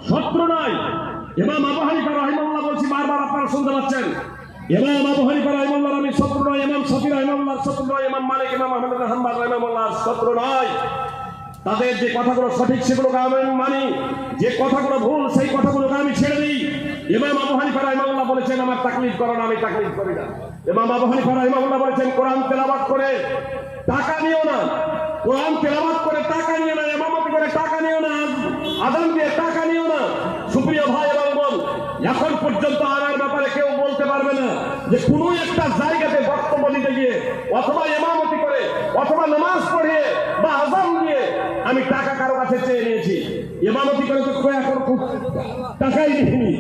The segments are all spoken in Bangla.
শত্রু নয়। ইমাম আবু হানিফা রাহিমাহুল্লাহ বলছি, বারবার আপনারা শুনতে পাচ্ছেন, ইমাম আবু হানিফা রাহিমাহুল্লাহ আমি শত্রু নয়, ইমাম শাফিঈ রাহিমাহুল্লাহ শত্রু নয়, ইমাম মালিক, ইমাম আহমদ বিন হাম্বল রাহিমাহুল্লাহ শত্রু নয়। তাদের যে কথাগুলো সঠিক সেগুলোকে আমি মানি, যে কথাগুলো ভুল সেই কথাগুলোকে আমি ছেড়ে দিই। ইমাম আবু হানিফা রাহিমাহুল্লাহ বলেছেন আমার তাকলিদ করো না, আমি তাকলিদ করি না। ইমাম আবু হানিফা রাহিমাহুল্লাহ বলেছেন কোরআন তেলাওয়াত করে টাকা নিও না, কোরআন তেলাওয়াত করে টাকা নিও না, ইমামতি করে টাকা নিও না, আযান দিয়ে টাকা নিও না। সুপ্রিয় ভাই এবং বোন, এখন পর্যন্ত আমার ব্যাপারে কেউ বলতে পারবে না যে কোনো একটা জায়গাতে বক্তব্য দিতে গিয়ে অথবা ইমামতি করে অথবা নামাজ পড়িয়ে বা আযান দিয়ে আমি টাকা কারো কাছে চেয়ে নিয়েছি। ইমামতি করে তো এখন টাকাই নিইনি,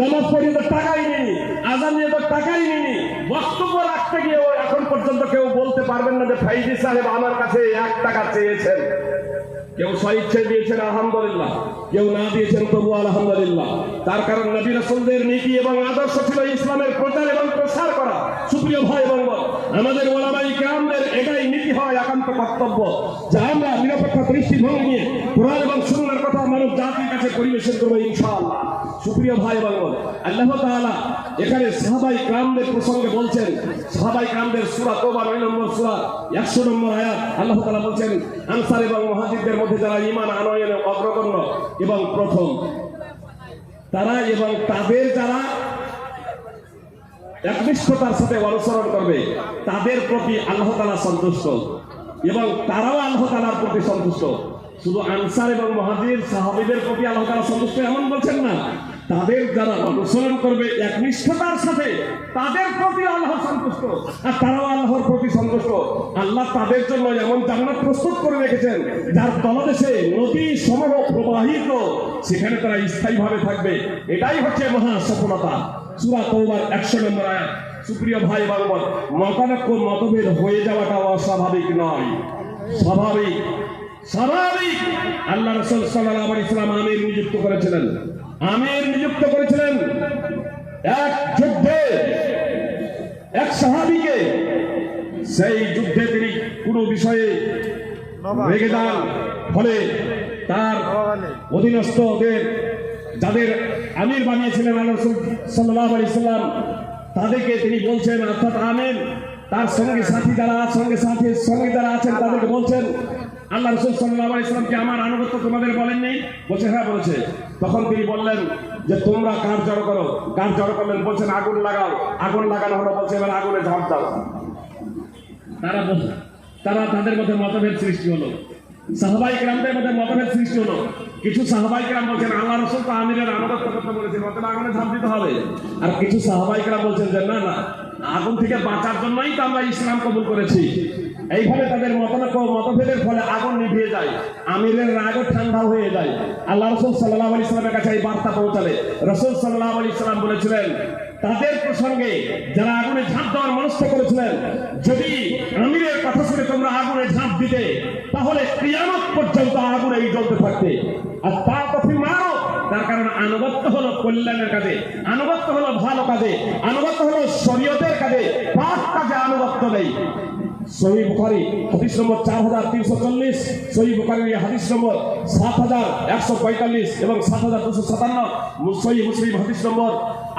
নামাজ পড়িয়ে তো টাকাই নিইনি, আযান দিয়ে তো টাকাই নিইনি। বক্তব্য রাখতে গিয়েও এখন পর্যন্ত কেউ বলতে পারবেন না যে ফাইজি সাহেব আমার কাছে 1 টাকা চেয়েছেন। কেউ স্বইচ্ছে দিয়েছেন আলহামদুলিল্লাহ, কেউ না দিয়েছেন তবু আলহামদুলিল্লাহ। তার কারণ নবী রাসূলদের নীতি এবং আদর্শ ছিল ইসলামের প্রচার এবং প্রসার করা। সুপ্রিয় ভাই এবং বোন, আমাদের ওলামায়ে কেরামদের এটাই নীতি হয়, একান্ত কর্তব্য যে আমরা নিরপেক্ষ দৃষ্টিভঙ্গি নিয়ে কোরআন এবং সুন্নাহর কথা মানব জাতির কাছে পরিবেশন করব ইনশাআল্লাহ। সুপ্রিয় ভাই এবং বোন, আল্লাহ তাআলা এখানে সাহাবায়ে কেরামদের প্রসঙ্গে বলছেন। সাহাবায়ে কেরামদের সূরা তাওবা 9 নম্বর সূরা 100 নম্বর আয়াত আল্লাহ তাআলা বলছেন আনসার এবং মুহাজিরদের মধ্যে যারা ঈমান আনয়নে অগ্রগণ্য এবং প্রথম, তারা এবং তাদের যারা একনিষ্ঠতার সাথে অনুসরণ করবে তাদের প্রতি আল্লাহ তাআলা সন্তুষ্ট এবং তারাও আল্লাহ তাআলার প্রতি সন্তুষ্ট। শুধু আনসার এবং মুহাজির সাহাবীদের প্রতি আল্লাহ তাআলা সন্তুষ্ট এমন বলছেন না, তাদের যারা অনুসরণ করবে একনিষ্ঠতার সাথে তাদের প্রতি আল্লাহ সন্তুষ্ট আর তারাও আল্লাহর প্রতি সন্তুষ্ট। আল্লাহ তাদের জন্য এমন জান্নাত প্রস্তুত করে রেখেছেন যার তলদেশে নদী সমূহ প্রবাহিত, সেখানে তারা স্থায়ীভাবে থাকবে। এটাই হচ্ছে মহা সফলতা। সূরা তাওবার 100 নম্বর আয়াত। সুপ্রিয় ভাই এবং বোন, মতভেদ হয়ে যাওয়াটা অস্বাভাবিক নয়, স্বাভাবিক স্বাভাবিক। আল্লাহ রাসূল সাল্লাল্লাহু আলাইহি ওয়াসাল্লাম আমির নিযুক্ত করেছিলেন, আমির নিযুক্ত করেছিলেন এক যুদ্ধে এক সাহাবীকে। সেই যুদ্ধে তিনি কোনো বিষয়ে রেগে যান, ফলে তার অধীনস্থদের যাদের আমির বানিয়েছিলেন আল্লাহ রাসূল সাল্লাল্লাহু আলাইহি ওয়াসাল্লাম, তাদেরকে তিনি বলছেন, অর্থাৎ আমির তার সঙ্গে সাথী যারা আছেন তাদেরকে বলছেন আল্লাহ রাসূল সাল্লাল্লাহু আলাইহি ওয়াসাল্লামকে আমার আনুগত্য তোমাদের বলেননি? বলছে হ্যাঁ বলেছে। তখন তিনি বললেন যে তোমরা কাঠ জড়ো করো। কাঠ জড়ো করলেন, বলছেন আগুন লাগাও। আগুন লাগানো হলো, বলছে এবার আগুনে ঝাঁপ দাও। তারা তাদের মধ্যে মতভেদ সৃষ্টি হলো, সাহাবায়ে কেরামদের মধ্যে মতভেদ সৃষ্টি হলো। কিছু সাহাবায়ে কেরাম বলছেন আল্লাহ রাসূল তো আমিরের আনুগত্য করতে বলেছেন, অতএব আগুনে ঝাঁপ দিতে হবে। আর কিছু সাহাবায়ে কেরাম বলছেন যে না না, আগুন থেকে বাঁচার জন্যই তো আমরা ইসলাম কবুল করেছি। এইভাবে তাদের মতভেদের ফলে আগুন নিভিয়ে যায়, আমিরের রাগও ঠান্ডা হয়ে যায়। আল্লাহ রাসূল সাল্লাল্লাহু আলাইহি ওয়াসাল্লামের কাছে এই বার্তা পৌঁছালে রাসূল সাল্লাল্লাহু আলাইহি ওয়াসাল্লাম বলেছিলেন তাদের প্রসঙ্গে যারা আগুনে ঝাঁপ দেওয়ার মনস্থ করেছিলেন, যদি আমিরের কথা শুনে তোমরা আগুনে ঝাঁপ দিতে তাহলে কিয়ামত পর্যন্ত আগুনেই জ্বলতে থাকতে। আর তা কফি মারো, তার কারণ আনুগত্য হলো কল্যাণের কাজে, আনুগত্য হলো ভালো কাজে, আনুগত্য হলো শরীয়তের কাজে, পাপ কাজে আনুগত্য নেই। সহিহ বুখারী হাদিস নম্বর 4340, সহিহ বুখারী হাদিস নম্বর 7145 এবং 7257, সহিহ মুসলিম হাদিস নম্বর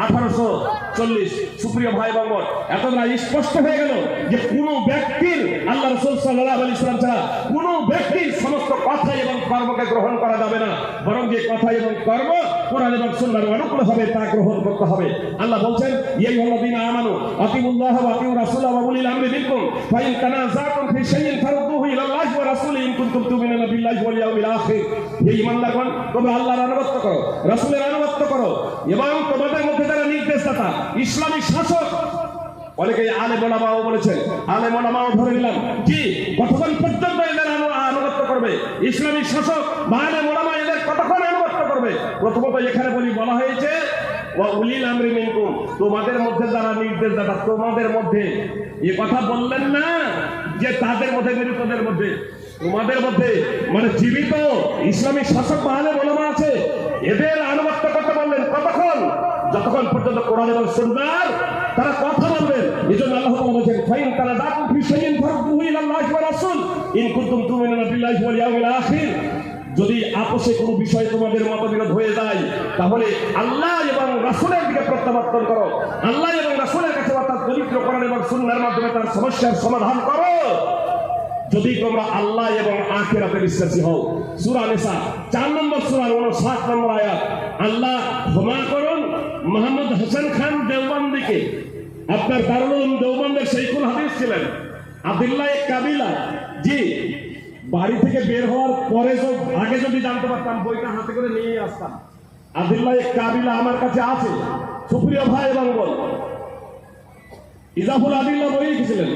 1840। সুপ্রিয় ভাই এবং বোন, এতটা স্পষ্ট হয়ে গেল যে কোন ব্যক্তির আল্লাহ রাসূল সাল্লাল্লাহু আলাইহি ওয়াসাল্লাম ছাড়া কোন ব্যক্তির সমস্ত কথা এবং কর্মকে গ্রহণ করা যাবে না, বরং যে কথা এবং কর্ম কোরআন এবং সুন্নাহর অনুকূল হবে তা গ্রহণ করতে হবে। আল্লাহ বলছেন ইয়া আইয়ুহাল্লাযীনা আমানু আতিউল্লাহ ওয়া আতিউর রাসূলা ওয়া উলিল আমরি মিনকুম ফাইন তানাযাতুম ফি শাইইন ফারুদ্দুহু ইলাল্লাহি ওয়া রাসূলিহি ইন কুনতুম তু'মিনুনা বিল্লাহি ওয়াল ইয়াউমিল আখির। হে ঈমানদারগণ, তোমরা আল্লাহর আনুগত্য করো, রাসূলের আনুগত্য করো এবং তোমাদের মধ্যে যারা নির্দেশদাতা ইসলামী শাসক, অনেকে আলেম ওলামাও বলেছেন, আলেম ওলামাও ধরে নিলাম কি কতক্ষণ পর্যন্ত এদের আনুগত্য করবে ইসলামী শাসক বা আলেম ওলামা, এদের কতক্ষণ আনুগত্য করবে? প্রথমত এখানে বলা হয়েছে ওয়া উলিল আমরি মিনকুম, তোমাদের মধ্যে যারা নির্দেশদাতা, তোমাদের মধ্যে। এ কথা বললেন না যে তাদের মধ্যে মৃতদের মধ্যে, তোমাদের মধ্যে, মানে জীবিত ইসলামী শাসক বা আলেম ওলামা আছে, এদের আনুগত্য করতে বললেন। কতক্ষণ? যতক্ষণ পর্যন্ত কোরআন এবং সুন্নাহর তারা কথা বলবেন। এজন্য আল্লাহ তাআলা বলেন ফাইন তানাযাতুম ফি শাইইন ফারুদ্দুহু ইলাল্লাহি ওয়া রাসূল ইন কুনতুম তু'মিনুনা বিল্লাহি ওয়াল ইয়াউমিল আখির। যদি আপোষে কোনো বিষয়ে তোমাদের মতবিরোধ হয়ে যায়, তাহলে আল্লাহ এবং রাসূলের দিকে প্রত্যাবর্তন করো। আল্লাহ এবং রাসূলের কাছে অর্থাৎ পবিত্র কোরআন এবং সুন্নাহর মাধ্যমে তার সমস্যার সমাধান করো, যদি তোমরা আল্লাহ এবং আখিরাতে বিশ্বাসী হও। সূরা নিসা 4 নম্বর সূরা 59 নম্বর আয়াত। আল্লাহ ক্ষমা করুন মোহাম্মদ হোসেন খান দেওবন্দিকে, আপনার দারুল উলুম দেওবন্দের শাইখুল হাদিস ছিলেন আব্দুল্লাহ কাবিলা জি। বাড়ি থেকে বের হওয়ার পরে আগে যদি জানতে পারতাম বইটা হাতে করে নিয়ে আসতাম। আব্দুল্লাহ কাবিলা আমার কাছে আছে, সুপ্রিয় ভাই এবং বোন, ইজাফুল আদিল্লাহ বই লিখেছিলেন।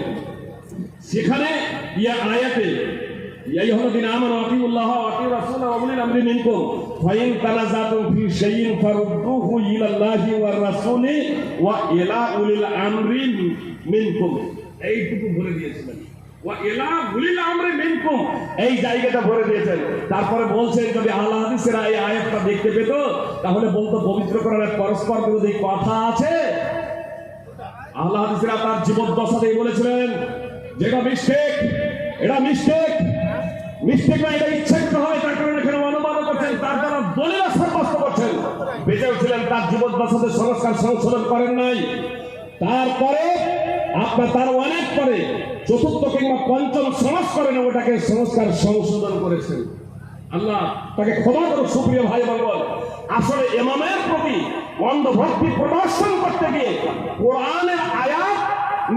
সেখানে ইয়া আয়াতে ইয়া আইয়ুহাল্লাযীনা আমানু আতিউল্লাহ ওয়া আতিউর রাসূলা ওয়া উলিল আমরি মিনকুম ফাইন তানাযাতুম ফি শাইইন ফারুদ্দুহু ইলাল্লাহি ওয়ার রাসূলি ওয়া ইলা উলিল আমরি মিনকুম। এইটুকু ভরে দিয়েছিলেন, ওয়া ইলা উলিল আমরি মিনকুম, এই জায়গাটা ভরে দিয়েছেন। তারপরে বলছেন যদি আহলে হাদিসেরা এই আয়াতটা দেখতে পেত তাহলে বলতো পবিত্র কোরআনে পরস্পর বিরোধী কথা আছে। আহলে হাদিসেরা তার জীবদ্দশাতেই বলেছিলেন যেটা মিস্টেক, এটা মিস্টেক, মিস্টেক না, এটা ইচ্ছাকৃত হয়। তার কারণে এখানে অনুবাদ করছেন, তার দ্বারা দলিল সাব্যস্ত করছেন। বেঁচেও ছিলেন, তার জীবদ্দশাতে সংস্কার সংশোধন করেন নাই। তারপরে আপনার তার অনেক পরে চতুর্থ কিংবা পঞ্চম সংস্করণে ওটাকে সংস্কার সংশোধন করেছেন। আল্লাহ তাকে ক্ষমা করুন। সুপ্রিয় ভাই বোন, আসলে ইমামের প্রতি অন্ধভক্তি প্রদর্শন করতে গিয়ে কোরআনের আয়াত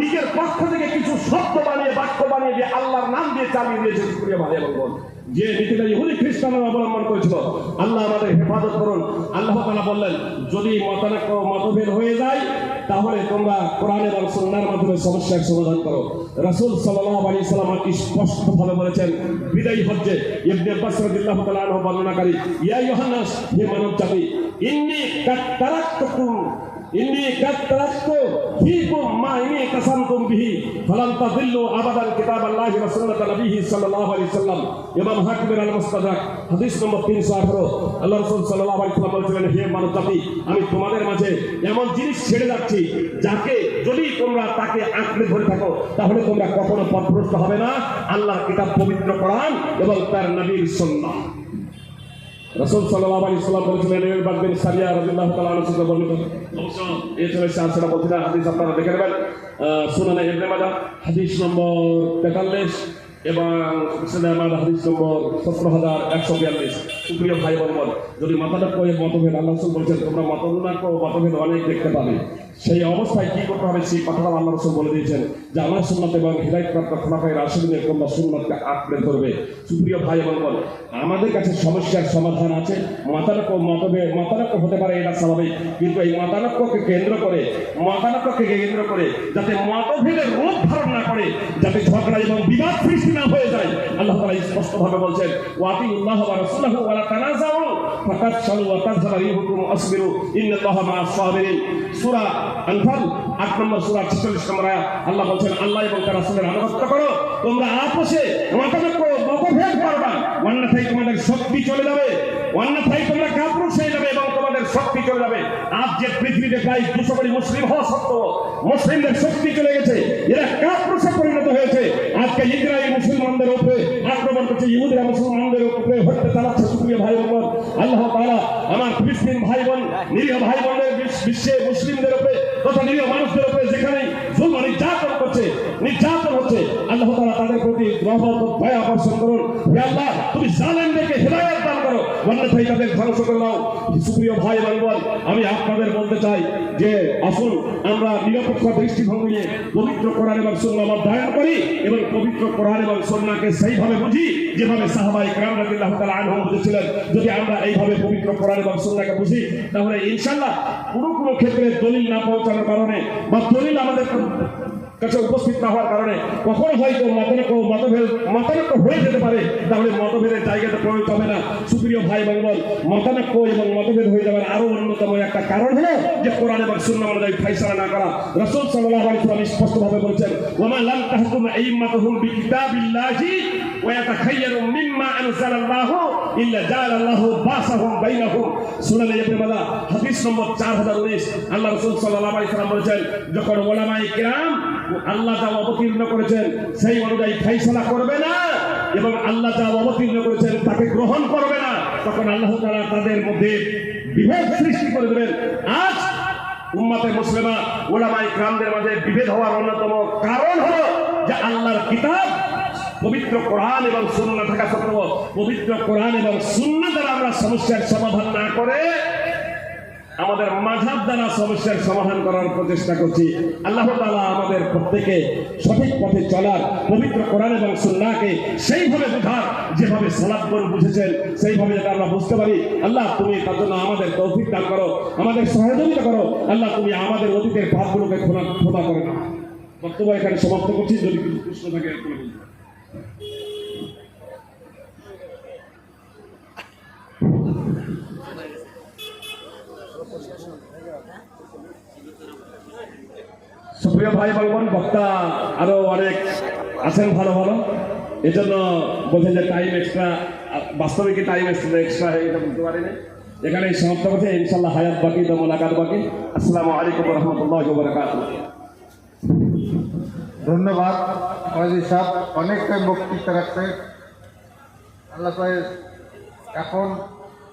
নিজের পক্ষ থেকে কিছু শব্দ বানিয়ে বাক্য বানিয়ে দিয়ে আল্লাহর নাম দিয়ে চালিয়ে দিয়েছে। সুপ্রিয় ভাই এবং বোন, যে নীতিটা ইহুদি খ্রিস্টানরা অবলম্বন করেছিল, আল্লাহ আমাদের হেফাজত করুন। আল্লাহ তাআলা বললেন যদি মতভেদ হয়ে যায় তাহলে তোমরা কোরআন এবং সুন্নাহর মাধ্যমে সমস্যার সমাধান করো। রাসূল সাল্লাল্লাহু আলাইহি সাল্লাম স্পষ্টভাবে বলেছেন বিদায়ী হজ্জে, ইবনে আব্বাস রাদিয়াল্লাহু তাআলা আনহু বর্ণনাকারী, ইয়া আইয়ুহান নাস, হে মানব জাতি, ইন্নী কাদ তারাকতু ফীকুম মা ইনি কাসামতুম বিহি ফালান তাযিল্লু আবাদান কিতাবাল্লাহি ওয়া সুন্নাতা নবিহি সাল্লাল্লাহু আলাইহি সাল্লাম। ইমাম হাকিমের আল মুস্তাদরাক হাদিস নম্বর 318। আল্লাহ রাসূল সাল্লাল্লাহু আলাইহি সাল্লাম বলেছিলেন, হে মানব জাতি, আমি তোমাদের মাঝে এমন জিনিস ছেড়ে যাচ্ছি যাকে যদি তোমরা তাকে আঁকড়ে ধরে থাকো তাহলে তোমরা কখনো পথভ্রষ্ট হবে না। আল্লাহর কিতাব পবিত্র কোরআন এবং তার নবীর সুন্নাহ। রাসূল সাল্লাল্লাহু আলাইহি সাল্লাম বলেছিলেন, এর বাগদান সারিয়া রাদিয়াল্লাহু তাআলা আনহু থেকে বর্ণিত। অবশ্য এই সময় শাস্ত্র বলতে হাদিস আপনারা দেখে নেবেন। সুনানে ইবনে মাজাহ হাদিস নম্বর 43 এবং মুসলিম হাদিস নম্বর 17142। সুপ্রিয় ভাই বোন, যদি মতভেদ আল্লাহ রাসূল বলেছেন তোমরা মতভেদ অনেক দেখতে পাবে। সেই অবস্থায় কি করতে হবে সেই কথাটা আল্লাহ রাসূল বলে দিয়েছেন যে আমার সুন্নাত এবং হিদায়াতপ্রাপ্ত খোলাফায়ে রাশিদিনের তোমরা সুন্নাতকে আঁকড়ে ধরবে। সুপ্রিয় ভাই বোন, আমাদের কাছে সমস্যার সমাধান আছে। মতানৈক্য হতে পারে, এটা স্বাভাবিক, কিন্তু এই মতানৈক্যকে কেন্দ্র করে যাতে মতভেদের রূপ ধারণ না করে, যাতে ঝগড়া এবং বিবাদ সৃষ্টি না হয়ে যায়, আল্লাহ তাআলা স্পষ্টভাবে বলছেন ওয়াতিউল্লাহ ওয়া রাসূলাহু ওয়া লা তানাযাউ ফাতাফশালু ওয়া তাযহারা রিহুকুম ওয়াসবিরু ইন্নাল্লাহা মা'আস সাবিরিন। সূরা আনফাল 8 নম্বর সূরা 46 নম্বর আয়াত। আল্লাহ বলেন আল্লাহ এবং তার রাসূলের আনুগত্য করো, তোমরা আপোষে মতভেদ করবা, অন্যথায় তোমাদের শক্তি চলে যাবে, অন্যথায় তোমরা কাপুরুষ হয়ে যাবে এবং তোমাদের শক্তি চলে যাবে। আজ যে পৃথিবীতে প্রায় 200 কোটি মুসলিম হওয়া সত্ত্বেও মুসলিমদের শক্তি চলে গেছে, এরা কাপুরুষে পরিণত হয়েছে। আজকে ইসরায়েল মুসলমানদের উপরে আক্রমণ করছে, ইহুদিরা মুসলমানদের উপরে হত্যা চালাচ্ছে। সুপ্রিয় ভাই বোন, আল্লাহ তাআলা আমার ফিলিস্তিন ভাই বোন, নিরীহ ভাই বোনদের বিশ্বে মুসলিমদের উপরে তথা নিরীহ মানুষদের উপরে যেখানে জুলম নির্যাতন হচ্ছে, আল্লাহ তাআলা তাদের প্রতি রহমত ও দয়া বর্ষণ করুন। হে আল্লাহ, তুমি জালেমদেরকে হেদায়েত দান করো, অন্যথায় তাদের ধ্বংস করে দাও। সুপ্রিয় ভাই বোন, আমি আপনাদের বলতে চাই যে আসুন আমরা নিরপেক্ষ দৃষ্টিভঙ্গি নিয়ে পবিত্র কোরআন এবং সুন্নাহ অধ্যয়ন করি এবং পবিত্র কোরআন এবং সুন্নাহকে সেইভাবে বুঝি যেভাবে সাহাবায়ে কেরাম রাদিয়াল্লাহু তাআলা আনহুম বুঝেছিলেন। যদি আমরা এইভাবে পবিত্র কোরআন এবং সুন্নাহকে বুঝি তাহলে ইনশাআল্লাহ কোনো ক্ষেত্রে দলিল না পৌঁছানোর কারণে বা দলিল আমাদের কাছে উপস্থিত না হওয়ার কারণে কখনো হয়তো মতানৈক্য হয়ে যেতে পারে, তাহলে মতভেদের জায়গাটা প্রয়োগ হবে না। সুপ্রিয় ভাই বোন, মতানৈক্য এবং মতভেদ হয়ে যাওয়ার আরো অন্যতম একটা কারণ হলো যে কোরআন এবং সুন্নাহ অনুযায়ী ফয়সালা না করা। রাসূল সাল্লাল্লাহু আলাইহি ওয়াসাল্লাম স্পষ্টভাবে বলেছেন, ওয়া মা লাম তাহকুম আইম্মাতুহুম বিকিতাবিল্লাহি ওয়া ইয়াতাখায়্যারু মিম্মা আনজালাল্লাহু ইল্লা জাআলাল্লাহু বাসাহুম বাইনাহুম। সুনানে ইবনে মাজাহ হাদিস নম্বর 4019। আল্লাহ রাসূল সাল্লাল্লাহু আলাইহি ওয়াসাল্লাম বলেছেন, যখন উলামায়ে কিরাম আল্লাহ যা অবতীর্ণ করেছেন সেই অনুযায়ী ফয়সালা করবে না, এবং আল্লাহ যা অবতীর্ণ করেছেন তাকে গ্রহণ করবে না, তখন আল্লাহ তাআলা তাদের মধ্যে বিভেদ সৃষ্টি করে দেবেন। আজ উম্মতে মুসলিমা উলামায়ে কিরামদের মাঝে বিভেদ হওয়ার অন্যতম কারণ হলো যে আল্লাহর কিতাব পবিত্র কোরআন এবং সুন্নাহ থাকা সত্ত্বেও পবিত্র কোরআন এবং সুন্নাহ দ্বারা আমরা সমস্যার সমাধান না করে আমাদের মাযহাব দ্বারা সমস্যার সমাধান করার প্রচেষ্টা করছি। আল্লাহ তাআলা আমাদের প্রত্যেকে সঠিক পথে চলার, পবিত্র কোরআন এবং সুন্নাহকে সেইভাবে বোঝার যেভাবে সালাফগণ বুঝেছেন সেইভাবে যাতে আমরা বুঝতে পারি। আল্লাহ তুমি তার জন্য আমাদের তৌফিক দান করো, আমাদের সহযোগিতা করো। আল্লাহ তুমি আমাদের অতীতের পাপগুলোকে ক্ষমা করে দাও। বক্তব্য এখানে সমাপ্ত করছি। যদি কিছু প্রশ্ন থাকে আপনারা বলুন। সুপ্রিয় ভাই বলবেন, বক্তা আরো অনেক আছেন ভালো ভালো, এজন্য বলছেন যে টাইম এক্সট্রা, বাস্তবে কি টাইম এক্সট্রা হয়ে এটা বলতে পারি না। এখানে সমাপ্ত করছে, ইনশাল্লাহ হায়াত বাকি তো মোলাকাত বাকি। আসসালামু আলাইকুম ওয়া রাহমাতুল্লাহি ওয়া বারাকাতুহু। ধন্যবাদ কাজী সাহেব, অনেকটাই বক্তৃতা রাখছে। আল্লাহ সাহেব এখন